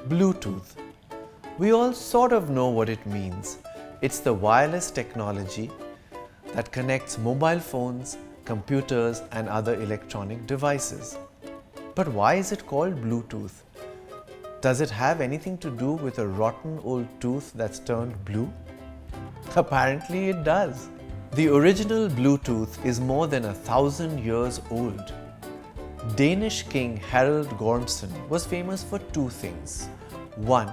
Bluetooth. We all sort of know what it means. It's the wireless technology that connects mobile phones, computers and other electronic devices. But why is it called Bluetooth? Does it have anything to do with a rotten old tooth that's turned blue? Apparently it does. The original Bluetooth is more than 1,000 years old. Danish King Harald Gormsson was famous for two things. One,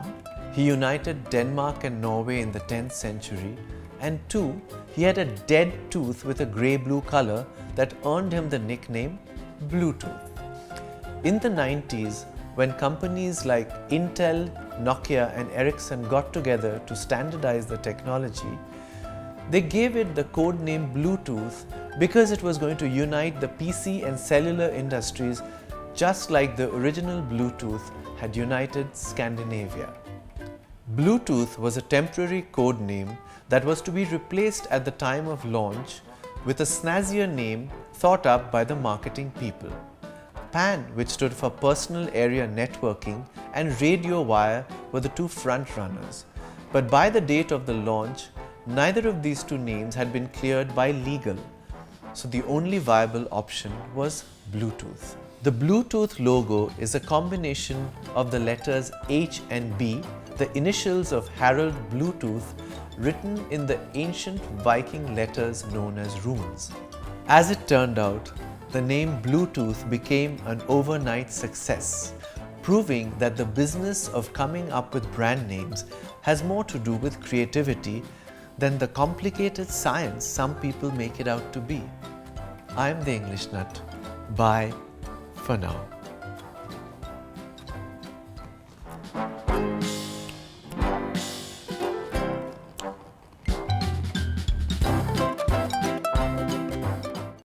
he united Denmark and Norway in the 10th century, and two, he had a dead tooth with a grey-blue color that earned him the nickname Bluetooth. In the 90s, when companies like Intel, Nokia and Ericsson got together to standardize the technology, they gave it the codename Bluetooth because it was going to unite the PC and cellular industries just like the original Bluetooth had united Scandinavia. Bluetooth was a temporary code name that was to be replaced at the time of launch with a snazzier name thought up by the marketing people. PAN, which stood for Personal Area Networking, and RadioWire were the two front runners. But by the date of the launch, neither of these two names had been cleared by legal, so the only viable option was Bluetooth. The Bluetooth logo is a combination of the letters H and B, the initials of Harald Bluetooth, written in the ancient Viking letters known as runes. As it turned out, the name Bluetooth became an overnight success, proving that the business of coming up with brand names has more to do with creativity than the complicated science some people make it out to be. I'm the English Nut. Bye for now.